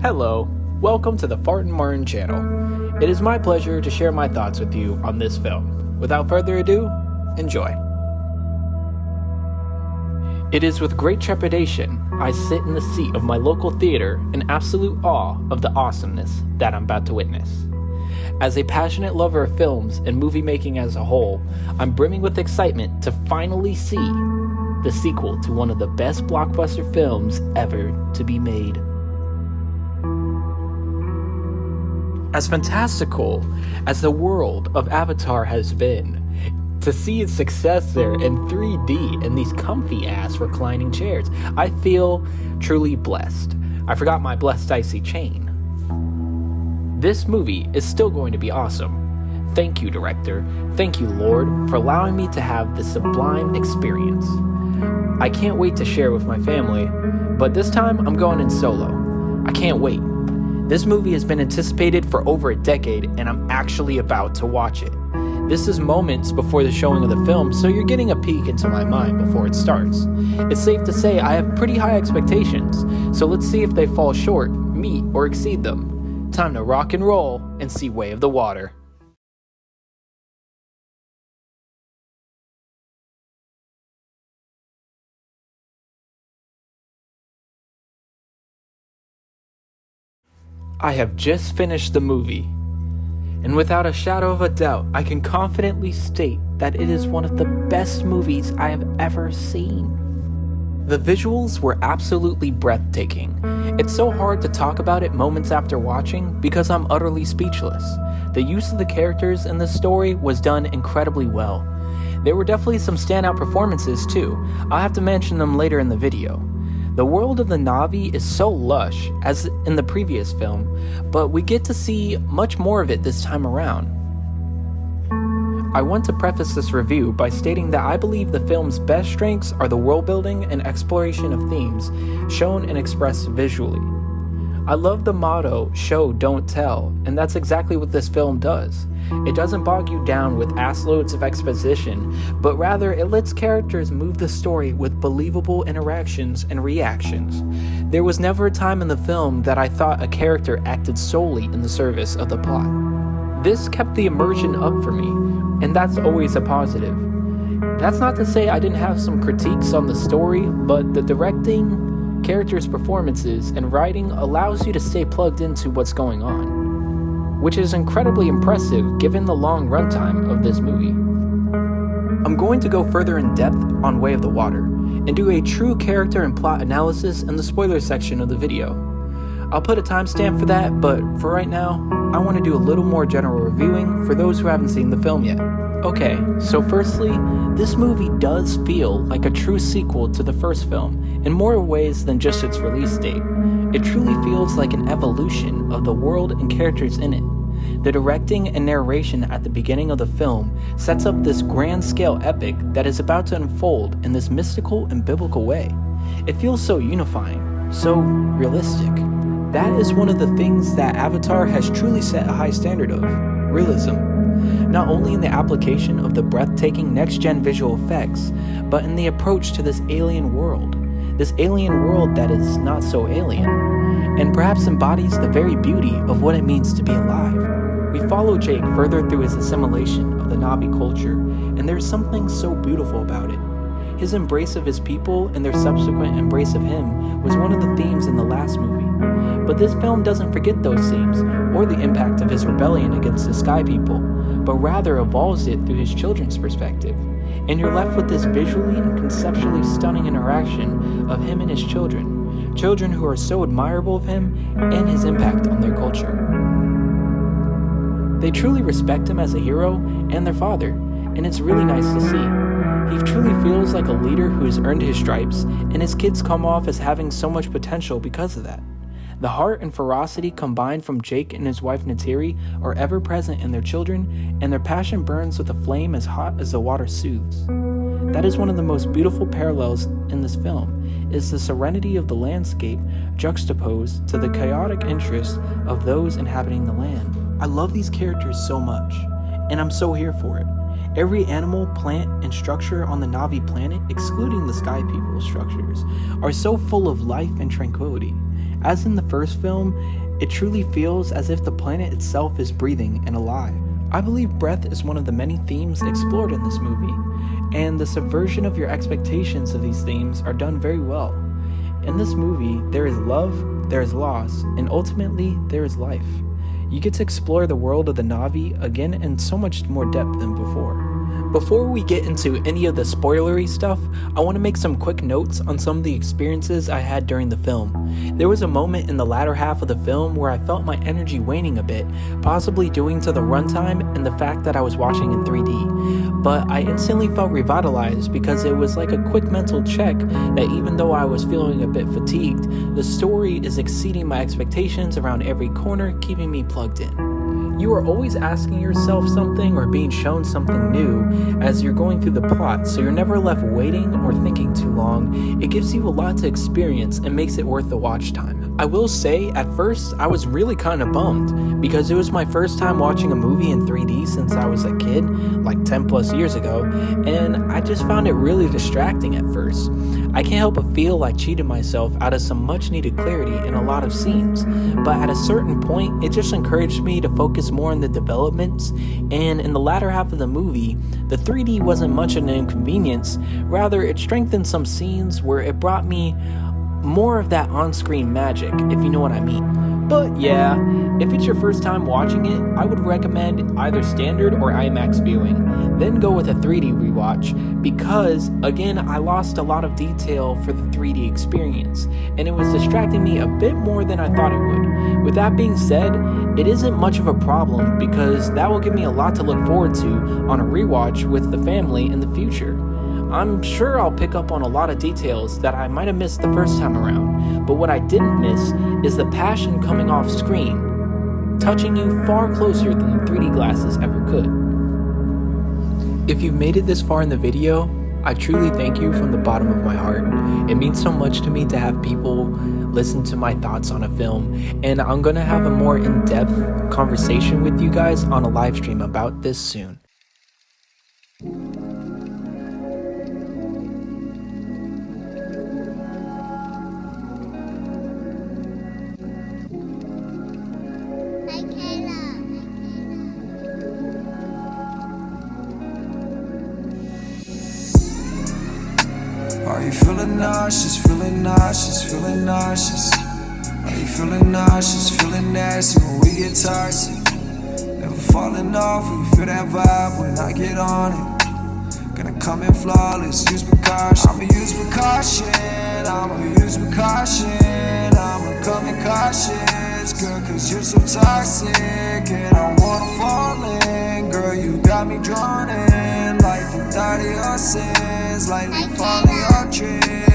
Hello, welcome to the Fart and Martin channel. It is my pleasure to share my thoughts with you on this film. Without further ado, enjoy. It is with great trepidation I sit in the seat of my local theater in absolute awe of the awesomeness that I'm about to witness. As a passionate lover of films and movie making as a whole, I'm brimming with excitement to finally see the sequel to one of the best blockbuster films ever to be made. As fantastical as the world of Avatar has been, to see its successor in 3D in these comfy-ass reclining chairs, I feel truly blessed. I forgot my blessed icy chain. This movie is still going to be awesome. Thank you, director. Thank you, Lord, for allowing me to have this sublime experience. I can't wait to share with my family, but this time I'm going in solo. I can't wait. This movie has been anticipated for over a decade, and I'm actually about to watch it. This is moments before the showing of the film, so you're getting a peek into my mind before it starts. It's safe to say I have pretty high expectations, so let's see if they fall short, meet, or exceed them. Time to rock and roll and see Way of the Water. I have just finished the movie, and without a shadow of a doubt, I can confidently state that it is one of the best movies I have ever seen. The visuals were absolutely breathtaking. It's so hard to talk about it moments after watching because I'm utterly speechless. The use of the characters in the story was done incredibly well. There were definitely some standout performances too. I'll have to mention them later in the video. The world of the Na'vi is so lush, as in the previous film, but we get to see much more of it this time around. I want to preface this review by stating that I believe the film's best strengths are the world building and exploration of themes shown and expressed visually. I love the motto, show, don't tell, and that's exactly what this film does. It doesn't bog you down with assloads of exposition, but rather it lets characters move the story with believable interactions and reactions. There was never a time in the film that I thought a character acted solely in the service of the plot. This kept the immersion up for me, and that's always a positive. That's not to say I didn't have some critiques on the story, but the directing, characters' performances, and writing allows you to stay plugged into what's going on, which is incredibly impressive given the long runtime of this movie. I'm going to go further in depth on Way of the Water, and do a true character and plot analysis in the spoiler section of the video. I'll put a timestamp for that, but for right now, I want to do a little more general reviewing for those who haven't seen the film yet. Okay, so firstly, this movie does feel like a true sequel to the first film in more ways than just its release date. It truly feels like an evolution of the world and characters in it. The directing and narration at the beginning of the film sets up this grand scale epic that is about to unfold in this mystical and biblical way. It feels so unifying, so realistic. That is one of the things that Avatar has truly set a high standard of, realism. Not only in the application of the breathtaking next-gen visual effects, but in the approach to this alien world. This alien world that is not so alien, and perhaps embodies the very beauty of what it means to be alive. We follow Jake further through his assimilation of the Na'vi culture, and there's something so beautiful about it. His embrace of his people and their subsequent embrace of him was one of the themes in the last movie. But this film doesn't forget those themes, or the impact of his rebellion against the Sky People, but rather evolves it through his children's perspective. And you're left with this visually and conceptually stunning interaction of him and his children who are so admirable of him and his impact on their culture. They truly respect him as a hero and their father, and it's really nice to see. He truly feels like a leader who has earned his stripes, and his kids come off as having so much potential because of that. The heart and ferocity combined from Jake and his wife Neytiri are ever present in their children, and their passion burns with a flame as hot as the water soothes. That is one of the most beautiful parallels in this film, is the serenity of the landscape juxtaposed to the chaotic interests of those inhabiting the land. I love these characters so much, and I'm so here for it. Every animal, plant, and structure on the Na'vi planet, excluding the Sky People structures, are so full of life and tranquility. As in the first film, it truly feels as if the planet itself is breathing and alive. I believe breath is one of the many themes explored in this movie, and the subversion of your expectations of these themes are done very well. In this movie, there is love, there is loss, and ultimately, there is life. You get to explore the world of the Na'vi again in so much more depth than before. Before we get into any of the spoilery stuff, I want to make some quick notes on some of the experiences I had during the film. There was a moment in the latter half of the film where I felt my energy waning a bit, possibly due to the runtime and the fact that I was watching in 3D. But I instantly felt revitalized because it was like a quick mental check that even though I was feeling a bit fatigued, the story is exceeding my expectations around every corner, keeping me plugged in. You are always asking yourself something or being shown something new as you're going through the plot, so you're never left waiting or thinking too long. It gives you a lot to experience and makes it worth the watch time. I will say, at first, I was really kind of bummed because it was my first time watching a movie in 3D since I was a kid, like 10 plus years ago, and I just found it really distracting at first. I can't help but feel I cheated myself out of some much needed clarity in a lot of scenes, but at a certain point, it just encouraged me to focus more on the developments, and in the latter half of the movie, the 3D wasn't much of an inconvenience, rather it strengthened some scenes where it brought me more of that on-screen magic, if you know what I mean. But yeah, if it's your first time watching it, I would recommend either standard or IMAX viewing, then go with a 3D rewatch, because again, I lost a lot of detail for the 3D experience, and it was distracting me a bit more than I thought it would. With that being said, it isn't much of a problem because that will give me a lot to look forward to on a rewatch with the family in the future. I'm sure I'll pick up on a lot of details that I might have missed the first time around, but what I didn't miss is the passion coming off screen, touching you far closer than the 3D glasses ever could. If you've made it this far in the video, I truly thank you from the bottom of my heart. It means so much to me to have people listen to my thoughts on a film, and I'm gonna have a more in-depth conversation with you guys on a live stream about this soon. Are you feeling nauseous, feeling nauseous, feeling nauseous? Are you feeling nauseous, feeling nasty when we get toxic? Never falling off, when you feel that vibe when I get on it. Gonna come in flawless, use precaution. I'ma use precaution, I'ma use precaution. I'ma come in cautious, girl, cause you're so toxic. And I wanna fall in, girl, you got me drawn in. Like the thought of your sins, like the fall of your trip.